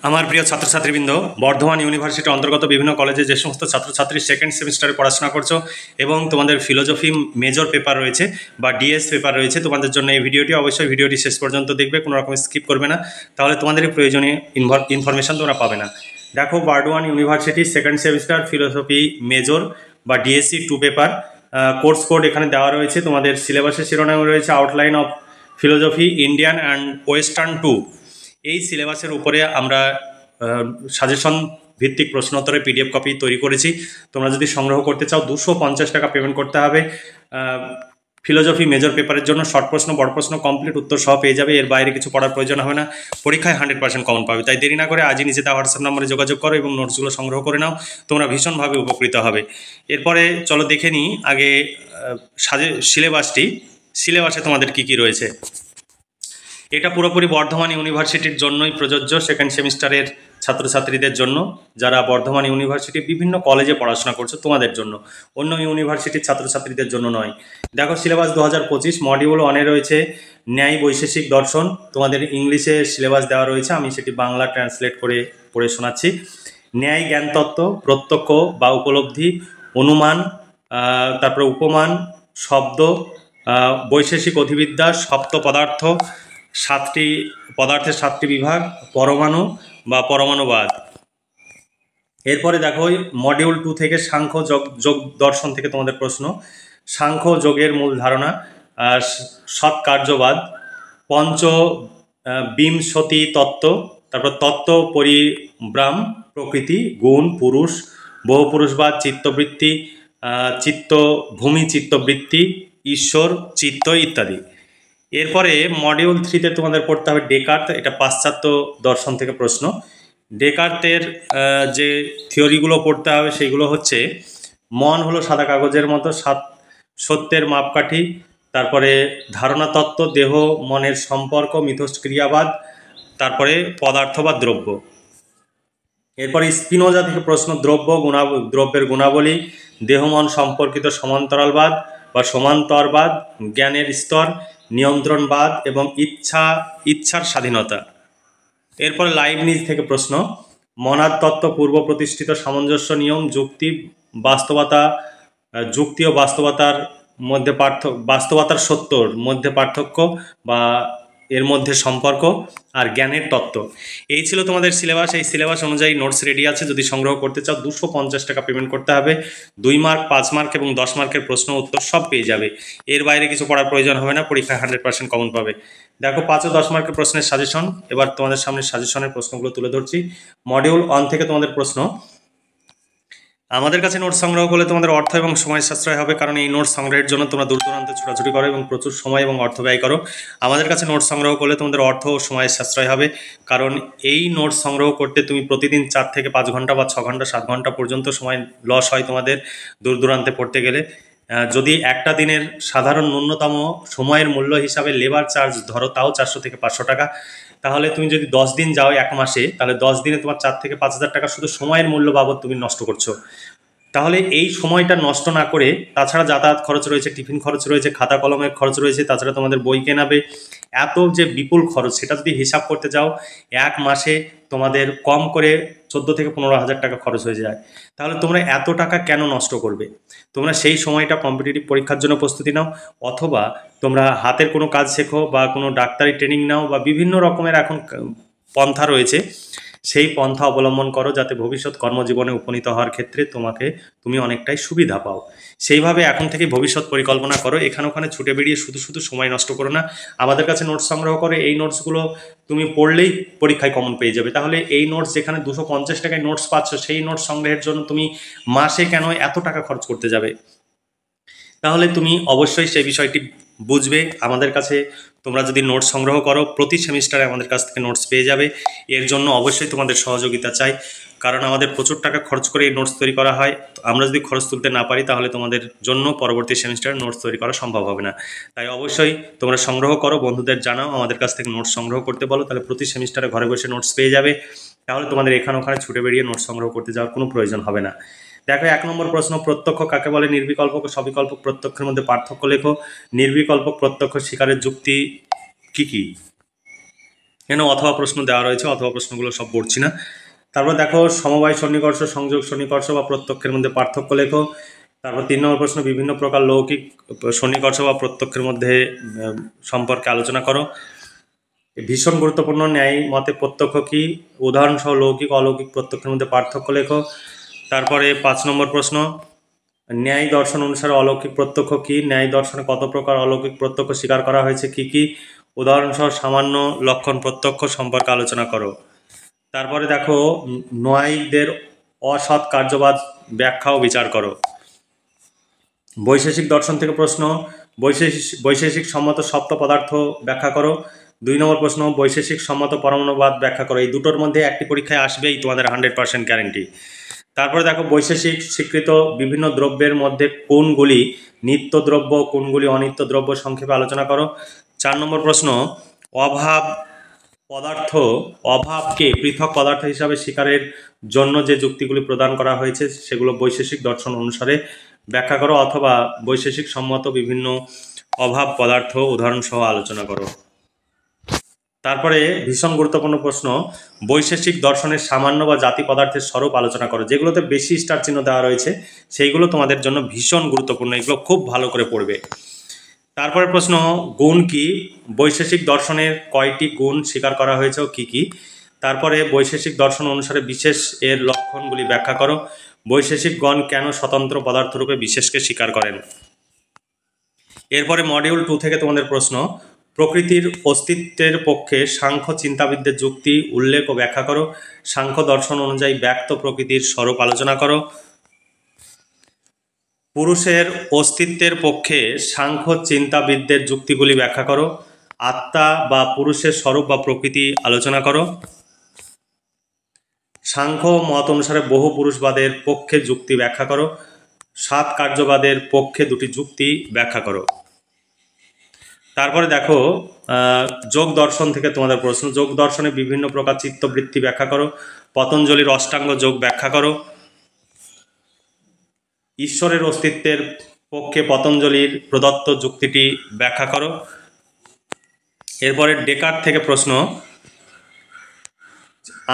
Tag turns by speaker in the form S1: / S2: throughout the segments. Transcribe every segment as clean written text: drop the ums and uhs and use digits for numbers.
S1: আমার প্রিয় ছাত্রছাত্রীবৃন্দ, বর্ধমান ইউনিভার্সিটির অন্তর্গত বিভিন্ন কলেজে যে সমস্ত ছাত্রছাত্রী সেকেন্ড সেমিস্টারে পড়াশোনা করছো এবং তোমাদের ফিলোজফি মেজর পেপার রয়েছে বা ডিএস পেপার রয়েছে, তোমাদের জন্য এই ভিডিওটি অবশ্যই ভিডিওটি শেষ পর্যন্ত দেখবে, কোনো রকম স্কিপ করবে না, তাহলে তোমাদের এই প্রয়োজনীয় ইনফরমেশন তোমরা পাবে না। দেখো, Bardhaman university second semester philosophy major বা ডিএসসি 2 পেপার কোর্স কোড এখানে দেওয়া রয়েছে। তোমাদের সিলেবাসের শিরোনামে রয়েছে outline of philosophy Indian and western 2। এই সিলেবাসের উপরে আমরা সাজেশন ভিত্তিক প্রশ্নোত্তরের পিডিএফ কপি তৈরি করেছি। তোমরা যদি সংগ্রহ করতে চাও 250 টাকা পেমেন্ট করতে হবে। ফিলোসফি মেজর পেপারের জন্য শর্ট প্রশ্ন, বড় প্রশ্ন, কমপ্লিট উত্তর সহ পেয়ে যাবে। এর বাইরে কিছু পড়ার প্রয়োজন হবে না, পরীক্ষায় 100% কমন পাবে। তাই দেরি না করে আজই নিচে দেওয়া হোয়াটসঅ্যাপ নম্বরে যোগাযোগ করো এবং নোটসগুলো সংগ্রহ করে নাও, তোমরা ভীষণভাবে উপকৃত হবে। এরপরে চলো দেখে নিই আগে সিলেবাসে তোমাদের কি রয়েছে। এটা পুরোপুরি বর্ধমান ইউনিভার্সিটির জন্যই প্রযোজ্য, সেকেন্ড সেমিস্টারের ছাত্রছাত্রীদের জন্য, যারা বর্ধমান ইউনিভার্সিটির বিভিন্ন কলেজে পড়াশোনা করছে তোমাদের জন্য, অন্য ইউনিভার্সিটির ছাত্রছাত্রীদের জন্য নয়। দেখো, সিলেবাস 2025 মডিউল 1-এ রয়েছে ন্যায় বৈশেষিক দর্শন। তোমাদের ইংলিশে সিলেবাস দেওয়া রয়েছে, আমি সেটি বাংলা ট্রান্সলেট করে পড়ে শোনাচ্ছি। ন্যায় জ্ঞানতত্ত্ব, প্রত্যক্ষ বা উপলব্ধি, অনুমান, তারপরে উপমান, শব্দ, বৈশেষিক অধিবিদ্যা, সপ্ত পদার্থ, 7টি পদার্থের 7টি বিভাগ, পরমাণু বা পরমাণুবাদ। এরপরে দেখো, মডিউল 2 থেকে সাংখ্য যোগ দর্শন থেকে তোমাদের প্রশ্ন। সাংখ্য যোগের মূল ধারণা, সৎকার্যবাদ, পঞ্চবিংশতি তত্ত্ব, তারপর তত্ত্ব পরিব্রাম, প্রকৃতি, গুণ, পুরুষ, বহুপুরুষবাদ, চিত্তবৃত্তি, ভূমি চিত্তবৃত্তি, ঈশ্বর, চিত্ত ইত্যাদি। এরপরে মডিউল 3-তে তোমাদের পড়তে হবে ডেকার্ত। এটা পাশ্চাত্য দর্শন থেকে প্রশ্ন। ডেকার্তের যে থিওরিগুলো পড়তে হবে সেইগুলো হচ্ছে, মন হলো সাদা কাগজের মতো, সত্যের মাপকাঠি, তারপরে ধারণা তত্ত্ব, দেহ মনের সম্পর্ক, মিথস্ক্রিয়াবাদ, তারপরে পদার্থ বা দ্রব্য। এরপরে স্পিনোজা থেকে প্রশ্ন, দ্রব্যের গুণাবলী, দেহ মন সম্পর্কিত সমান্তরালবাদ বা সমান্তরবাদ, জ্ঞানের স্তর, নিয়ন্ত্রণবাদ এবং ইচ্ছার স্বাধীনতা। এরপরে লাইবনিজ থেকে প্রশ্ন, মনাদ তত্ত্ব, পূর্ব প্রতিষ্ঠিত সামঞ্জস্য নিয়ম, যুক্তি ও বাস্তবতার সত্যর মধ্যে পার্থক্য বা এর মধ্যে সম্পর্ক, আর জ্ঞানের তত্ত্ব। এই ছিল তোমাদের সিলেবাস। এই সিলেবাস অনুযায়ী নোটস রেডি আছে। যদি সংগ্রহ করতে চাও 250 টাকা পেমেন্ট করতে হবে। 2 মার্ক, 5 মার্ক এবং 10 মার্কের প্রশ্ন উত্তর সব পেয়ে যাবে। এর বাইরে কিছু পড়ার প্রয়োজন হবে না, পরীক্ষায় 100% কমন পাবে। দেখো, 5 ও 10 মার্কের প্রশ্নের সাজেশন। এবার তোমাদের সামনে সাজেশনের প্রশ্নগুলো তুলে ধরছি। মডিউল 1 থেকে তোমাদের প্রশ্ন। আমাদের কাছে নোটস সংগ্রহ করলে তোমাদের অর্থ এবং সময় সাশ্রয় হবে, কারণ এই নোটস সংগ্রহের জন্য তোমরা দূর দূরান্তে ছোটাছুটি করো এবং প্রচুর সময় এবং অর্থ ব্যয় করো। আমাদের কাছে নোটস সংগ্রহ করলে তোমাদের অর্থ ও সময়ের সাশ্রয় হবে, কারণ এই নোটস সংগ্রহ করতে তুমি প্রতিদিন 4 থেকে 5 ঘন্টা বা 6 ঘন্টা 7 ঘন্টা পর্যন্ত সময় লস হয় তোমাদের দূর দূরান্তে পড়তে গেলে। যদি একটা দিনের সাধারণ ন্যূনতম সময়ের মূল্য হিসাবে লেবার চার্জ ধরো, তাও 400 থেকে 500 টাকা, তাহলে তুমি যদি 10 দিন যাও 1 মাসে, তাহলে 10 দিনে তোমার 4 থেকে 5 হাজার টাকা শুধু সময়ের মূল্য বাবদ তুমি নষ্ট করছো। তাহলে এই সময়টা নষ্ট না করে, তাছাড়া যাতায়াত খরচ রয়েছে, টিফিন খরচ রয়েছে, খাতা কলমের খরচ রয়েছে, তাছাড়া তোমাদের বই কেনাবে, এত যে বিপুল খরচ, সেটা যদি হিসাব করতে যাও 1 মাসে তোমাদের কম করে 14 থেকে 15 হাজার টাকা খরচ হয়ে যায়। তাহলে তোমরা এত টাকা কেন নষ্ট করবে? তোমরা সেই সময়টা কম্পিটিটিভ পরীক্ষার জন্য প্রস্তুতি নাও, অথবা তোমরা হাতের কোনো কাজ শেখো বা কোনো ডাক্তারি ট্রেনিং নাও, বা বিভিন্ন রকমের এখন পন্থা রয়েছে, সেই পন্থা অবলম্বন করো, যাতে ভবিষ্যৎ কর্মজীবনে উপনীত হওয়ার ক্ষেত্রে তুমি অনেকটাই সুবিধা পাও। সেইভাবে এখন থেকে ভবিষ্যৎ পরিকল্পনা করো। এখানে ওখানে ছুটে বেরিয়ে শুধু সময় নষ্ট করো না। আমাদের কাছে নোটস সংগ্রহ করে এই নোটসগুলো তুমি পড়লেই পরীক্ষায় কমন পেয়ে যাবে। তাহলে এই নোটস যেখানে 250 টাকায় নোটস পাচ্ছ, সেই নোটস সংগ্রহের জন্য তুমি মাসে কেন এত টাকা খরচ করতে যাবে? তাহলে তুমি অবশ্যই সেই বিষয়টি বুঝবে। আমাদের কাছে তোমরা যদি নোটস সংগ্রহ করো, প্রতি সেমিস্টারে আমাদের কাছ থেকে নোটস পেয়ে যাবে। এর জন্য অবশ্যই তোমাদের সহযোগিতা চাই, কারণ আমাদের প্রচুর টাকা খরচ করে এই নোটস তৈরি করা হয়। আমরা যদি খরচ তুলতে না পারি, তাহলে তোমাদের জন্য পরবর্তী সেমিস্টারে নোটস তৈরি করা সম্ভব হবে না। তাই অবশ্যই তোমরা সংগ্রহ করো, বন্ধুদের জানাও, আমাদের কাছ থেকে নোটস সংগ্রহ করতে বলো, তাহলে প্রতি সেমিস্টারে ঘরে বসে নোটস পেয়ে যাবে। তাহলে তোমাদের এখানে ওখানে ছুটে বেরিয়ে নোটস সংগ্রহ করতে যাওয়ার কোনো প্রয়োজন হবে না। দেখো, 1 নম্বর প্রশ্ন, প্রত্যক্ষ কাকে বলে? নির্বিকল্পক ও সবিকল্পক প্রত্যক্ষের মধ্যে পার্থক্য লেখো। নির্বিকল্পক প্রত্যক্ষ স্বীকারের যুক্তি কি কি? এখানে অথবা প্রশ্ন দেওয়া রয়েছে, অথবা প্রশ্নগুলো সব পড়ছি না। তারপর দেখো সমবায় সন্নিকর্ষ, সংযোগ সন্নিকর্ষ বা প্রত্যক্ষের মধ্যে পার্থক্য লেখো। তারপর 3 নম্বর প্রশ্ন বিভিন্ন প্রকার লৌকিক সন্নিকর্ষ বা প্রত্যক্ষের মধ্যে সম্পর্কে আলোচনা করো। ভীষণ গুরুত্বপূর্ণ ন্যায় মতে প্রত্যক্ষ কি, উদাহরণসহ লৌকিক অলৌকিক প্রত্যক্ষের মধ্যে পার্থক্য লেখো। তারপরে 5 নম্বর প্রশ্ন ন্যায় দর্শন অনুসারে অলৌকিক প্রত্যক্ষ কি, ন্যায় দর্শনে কত প্রকার অলৌকিক প্রত্যক্ষ স্বীকার করা হয়েছে কি কি, উদাহরণসহ সামান্য লক্ষণ প্রত্যক্ষ সম্পর্কে আলোচনা করো। তারপরে দেখো ন্যায়িকদের অসৎ কার্যবাদ ব্যাখ্যা ও বিচার করো। বৈশেষিক দর্শন থেকে প্রশ্ন বৈশেষিক সম্মত সপ্ত পদার্থ ব্যাখ্যা করো। 2 নম্বর প্রশ্ন বৈশেষিক সম্মত পরমাণুবাদ ব্যাখ্যা করো। এই দুটোর মধ্যে একটি পরীক্ষায় আসবেই, তোমাদের 100% গ্যারেন্টি। তারপরে দেখো বৈশেষিক স্বীকৃত বিভিন্ন দ্রব্যের মধ্যে কোনগুলি নিত্য দ্রব্য, কোনগুলি অনিত্য দ্রব্য সংক্ষেপে আলোচনা করো। 4 নম্বর প্রশ্ন অভাবকে পৃথক পদার্থ হিসাবে স্বীকারের জন্য যে যুক্তিগুলি প্রদান করা হয়েছে সেগুলো বৈশেষিক দর্শন অনুসারে ব্যাখ্যা করো, অথবা বৈশেষিক সম্মত বিভিন্ন অভাব পদার্থ উদাহরণসহ আলোচনা করো। তারপরে ভীষণ গুরুত্বপূর্ণ প্রশ্ন বৈশেষিক দর্শনের সামান্য বা জাতি পদার্থের স্বরূপ আলোচনা করো। যেগুলোতে বেশি স্টার চিহ্ন দেওয়া রয়েছে সেইগুলো তোমাদের জন্য ভীষণ গুরুত্বপূর্ণ, এগুলো খুব ভালো করে পড়বে। তারপরে প্রশ্ন গুণ কি, বৈশেষিক দর্শনের কয়টি গুণ স্বীকার করা হয়েছে ও কি কি। তারপরে বৈশেষিক দর্শন অনুসারে বিশেষ এর লক্ষণগুলি ব্যাখ্যা করো। বৈশেষিকগণ কেন স্বতন্ত্র পদার্থরূপে বিশেষকে স্বীকার করেন। এরপরে মডিউল 2 থেকে তোমাদের প্রশ্ন প্রকৃতির অস্তিত্বের পক্ষে সাংখ্য চিন্তাবিদদের যুক্তি উল্লেখ ও ব্যাখ্যা করো। সাংখ্য দর্শন অনুযায়ী ব্যক্ত প্রকৃতির স্বরূপ আলোচনা করো। পুরুষের অস্তিত্বের পক্ষে সাংখ্য চিন্তাবিদদের যুক্তিগুলি ব্যাখ্যা করো। আত্মা বা পুরুষের স্বরূপ বা প্রকৃতি আলোচনা করো। সাংখ্য মত অনুসারে বহু পুরুষবাদের পক্ষে যুক্তি ব্যাখ্যা করো। 7 কার্যবাদের পক্ষে 2টি যুক্তি ব্যাখ্যা করো। তারপরে দেখো যোগ দর্শন থেকে তোমাদের প্রশ্ন যোগ দর্শনে বিভিন্ন প্রকার চিত্তবৃত্তি ব্যাখ্যা করো। পতঞ্জলির অষ্টাঙ্গ যোগ ব্যাখ্যা করো। ঈশ্বরের অস্তিত্বের পক্ষে পতঞ্জলির প্রদত্ত যুক্তিটি ব্যাখ্যা করো। এরপরে ডেকার্ট থেকে প্রশ্ন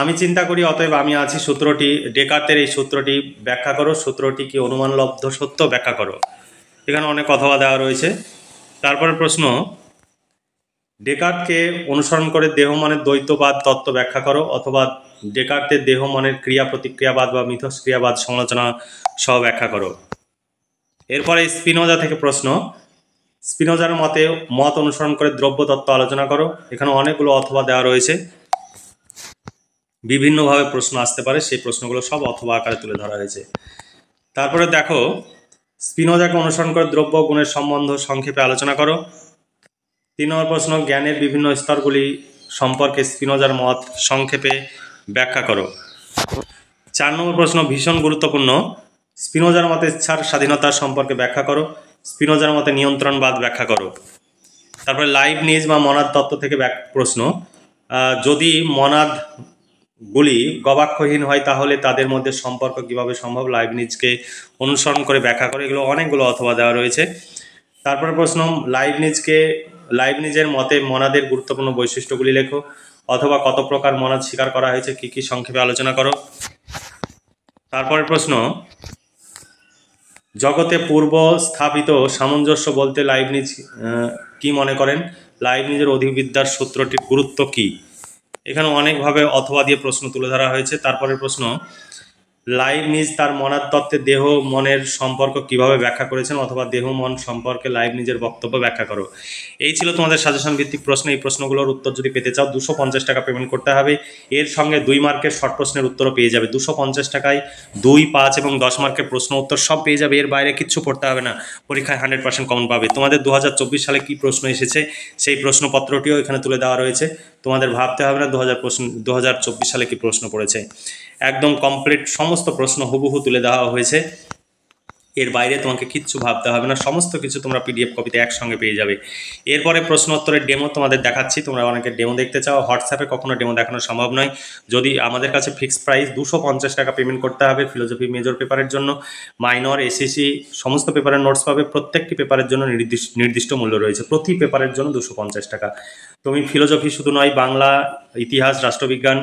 S1: আমি চিন্তা করি অতএব আমি আছি সূত্রটি, ডেকার্টের এই সূত্রটি ব্যাখ্যা করো। সূত্রটি কি অনুমানলব্ধ সত্য ব্যাখ্যা করো। এখানে অনেক অথবা দেওয়া রয়েছে। তারপরে প্রশ্ন ডেকার্টকে অনুসরণ করে দেহ মনের দ্বৈতবাদ তত্ত্ব ব্যাখ্যা করো, অথবা ডেকার্টের দেহ মনের ক্রিয়া প্রতিক্রিয়াবাদ বা মিথস্ক্রিয়াবাদ সমালোচনা সহ ব্যাখ্যা করো। এরপরে স্পিনোজা থেকে প্রশ্ন স্পিনোজার মত অনুসরণ করে দ্রব্য তত্ত্ব আলোচনা করো। এখানে অনেকগুলো অথবা দেওয়া রয়েছে, বিভিন্নভাবে প্রশ্ন আসতে পারে, সেই প্রশ্নগুলো সব অথবা আকারে তুলে ধরা হয়েছে। তারপরে দেখো স্পিনোজাকে অনুসরণ করে দ্রব্য গুণের সম্বন্ধ সংক্ষেপে আলোচনা করো। 3 নম্বর প্রশ্ন জ্ঞানের বিভিন্ন স্তরগুলি সম্পর্কে স্পিনোজার মত সংক্ষেপে ব্যাখ্যা করো। 4 নম্বর প্রশ্ন ভীষণ গুরুত্বপূর্ণ স্পিনোজার মতে ইচ্ছার স্বাধীনতার সম্পর্কে ব্যাখ্যা করো। স্পিনোজার মতে নিয়ন্ত্রণবাদ ব্যাখ্যা করো। তারপরে লাইবনিজ বা মনাদ তত্ত্ব থেকে প্রশ্ন যদি মনাদগুলি গবাক্ষহীন হয় তাহলে তাদের মধ্যে সম্পর্ক কিভাবে সম্ভব, লাইবনিজকে অনুসরণ করে ব্যাখ্যা করে। এগুলো অনেকগুলো অথবা দেওয়া রয়েছে। তারপরে প্রশ্ন লাইবনিজের মতে মনাদের গুরুত্বপূর্ণ বৈশিষ্ট্যগুলি লেখো, অথবা কত প্রকার মনাদ স্বীকার করা হয়েছে কি কি সংক্ষেপে আলোচনা করো। তারপরে প্রশ্ন জগতে পূর্ব স্থাপিত সামঞ্জস্য বলতে লাইবনিজ কি মনে করেন, লাইবনিজের অধিবিদ্যার সূত্রটির গুরুত্ব কি। এখানে অনেকভাবে অথবা দিয়ে প্রশ্ন তুলে ধরা হয়েছে। তারপরে প্রশ্ন লাইবনিজ তার মনাদ তত্ত্বে দেহ মনের সম্পর্ক কিভাবে ব্যাখ্যা করেছেন, অথবা দেহ মন সম্পর্কে লাইবনিজের বক্তব্য ব্যাখ্যা করো। এই ছিল তোমাদের সাজেশন ভিত্তিক প্রশ্ন। এই প্রশ্নগুলোর উত্তর যদি পেতে চাও 250 টাকা পেমেন্ট করতে হবে। এর সঙ্গে 2 মার্কের শর্ট প্রশ্নের উত্তরও পেয়ে যাবে। 250 টাকায় 2, 5 এবং 10 মার্কের প্রশ্ন উত্তর সব পেয়ে যাবে। এর বাইরে কিচ্ছু পড়তে হবে না, পরীক্ষায় 100% কমন পাবে। তোমাদের 2024 সালে কি প্রশ্ন এসেছে সেই প্রশ্নপত্রটিও এখানে তুলে দেওয়া রয়েছে। তোমাদের ভাবতে হবে না 2024 সালে কি প্রশ্ন পড়েছে, একদম কমপ্লিট সমস্ত প্রশ্ন হুবহু তুলে দেওয়া হয়েছে। এর বাইরে তোমাকে কিচ্ছু ভাবতে হবে না, সমস্ত কিছু তোমরা পিডিএফ কপিতে একসঙ্গে পেয়ে যাবে। এরপরে প্রশ্ন উত্তরের ডেমো তোমাদের দেখাচ্ছি, তোমরা অনেকে ডেমো দেখতে চাও। হোয়াটসঅ্যাপে কখনো ডেমো দেখানো সম্ভব নয়, যদি আমাদের কাছে ফিক্সড প্রাইস 250 টাকা পেমেন্ট করতে হবে। ফিলোসফি মেজর পেপারের জন্য, মাইনর, এসএসসি সমস্ত পেপারের নোটস পাবে। প্রত্যেকটি পেপারের জন্য নির্দিষ্ট মূল্য রয়েছে, প্রতি পেপারের জন্য 250 টাকা। তুমি ফিলোসফি শুধু নয়, বাংলা, ইতিহাস, রাষ্ট্রবিজ্ঞান,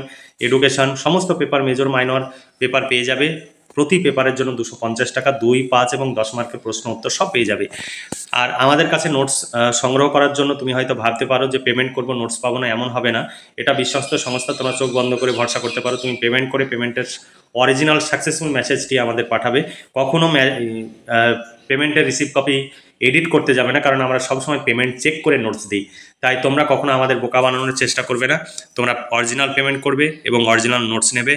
S1: এডুকেশন সমস্ত পেপার, মেজর মাইনর পেপার পেয়ে যাবে। প্রতি পেপারের জন্য 250 টাকা, 2, 5 এবং 10 মার্কের প্রশ্ন উত্তর সব পেয়ে যাবে। আর আমাদের কাছে নোটস সংগ্রহ করার জন্য তুমি হয়তো ভাবতে পারো যে পেমেন্ট করবো নোটস পাবো না, এমন হবে না। এটা বিশ্বস্ত সংস্থা, তোমরা চোখ বন্ধ করে ভরসা করতে পারো। তুমি পেমেন্ট করে পেমেন্টের অরিজিনাল সাকসেসফুল মেসেজটি আমাদের পাঠাবে। কখনো পেমেন্টের রিসিভ কপি এডিট করতে যাবে না, কারণ আমরা সবসময় পেমেন্ট চেক করে নোটস দিই। তাই তোমরা কখনো আমাদের বোকা বানানোর চেষ্টা করবে না, তোমরা অরিজিনাল পেমেন্ট করবে এবং অরিজিনাল নোটস নেবে।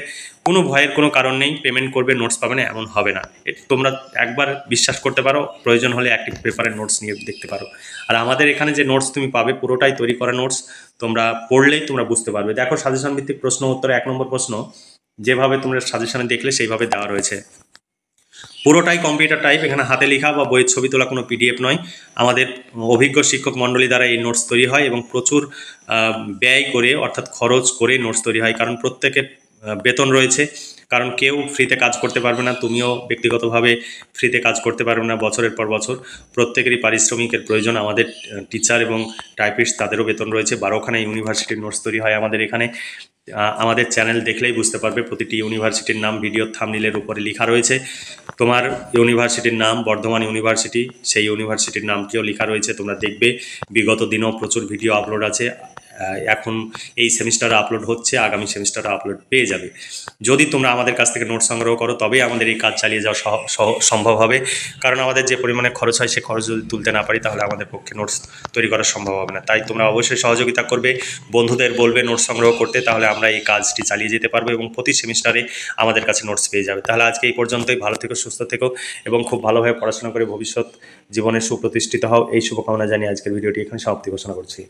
S1: কোনো ভয়ের কোনো কারণ নেই, পেমেন্ট করবে নোটস পাবে না এমন হবে না। তোমরা একবার বিশ্বাস করতে পারো, প্রয়োজন হলে একটি পেপারের নোটস নিয়ে দেখতে পারো। আর আমাদের এখানে যে নোটস তুমি পাবে পুরোটাই তৈরি করা নোটস, তোমরা পড়লেই তোমরা বুঝতে পারবে। দেখো, সাজেশন ভিত্তিক প্রশ্ন উত্তরে 1 নম্বর প্রশ্ন যেভাবে তোমরা সাজেশনে দেখলে সেইভাবে দেওয়া রয়েছে, পুরোটাই কম্পিউটার টাইপ। এখানে হাতে লেখা বা বইয়ের ছবি তোলা কোনো পিডিএফ নয়। আমাদের অভিজ্ঞ শিক্ষক মণ্ডলী দ্বারা এই নোটস তৈরি হয় এবং প্রচুর ব্যয় করে, অর্থাৎ খরচ করে নোটস তৈরি হয়, কারণ প্রত্যেকের বেতন রয়েছে। কারণ কেউ ফ্রিতে কাজ করতে পারবে না, তুমিও ব্যক্তিগতভাবে ফ্রিতে কাজ করতে পারবে না বছরের পর বছর। প্রত্যেকেরই পারিশ্রমিকের প্রয়োজন। আমাদের টিচার এবং টাইপিস্ট তাদেরও বেতন রয়েছে। 12খানা ইউনিভার্সিটির নোটস তৈরি হয় আমাদের এখানে। আমাদের চ্যানেল দেখলেই বুঝতে পারবে, প্রতিটি ইউনিভার্সিটির নাম ভিডিও থাম্বনেইলের উপরে লেখা রয়েছে। তোমার ইউনিভার্সিটির নাম বর্ধমান ইউনিভার্সিটি, সেই ইউনিভার্সিটির নামটিও লেখা রয়েছে, তোমরা দেখবে। বিগত দিনেও প্রচুর ভিডিও আপলোড আছে, এখন এই সেমিস্টারে আপলোড হচ্ছে, আগামী সেমিস্টারে আপলোড পেয়ে যাবে। যদি তোমরা আমাদের কাছ থেকে নোটস সংগ্রহ করো তবেই আমাদের এই কাজ চালিয়ে যাওয়া সম্ভব হবে, কারণ আমাদের যে পরিমাণে খরচ হয় সে খরচ যদি তুলতে না পারি তাহলে আমাদের পক্ষে নোটস তৈরি করা সম্ভব হবে না। তাই তোমরা অবশ্যই সহযোগিতা করবে, বন্ধুদের বলবে নোটস সংগ্রহ করতে, তাহলে আমরা এই কাজটি চালিয়ে যেতে পারবো এবং প্রতি সেমিস্টারে আমাদের কাছে নোটস পেয়ে যাবে। তাহলে আজকে এই পর্যন্তই। ভালো থেকো, সুস্থ থেকো এবং খুব ভালোভাবে পড়াশোনা করে ভবিষ্যৎ জীবনে সুপ্রতিষ্ঠিত হও, এই শুভকামনা জানিয়ে আজকের ভিডিওটি এখানে সমাপ্তি ঘোষণা করছি।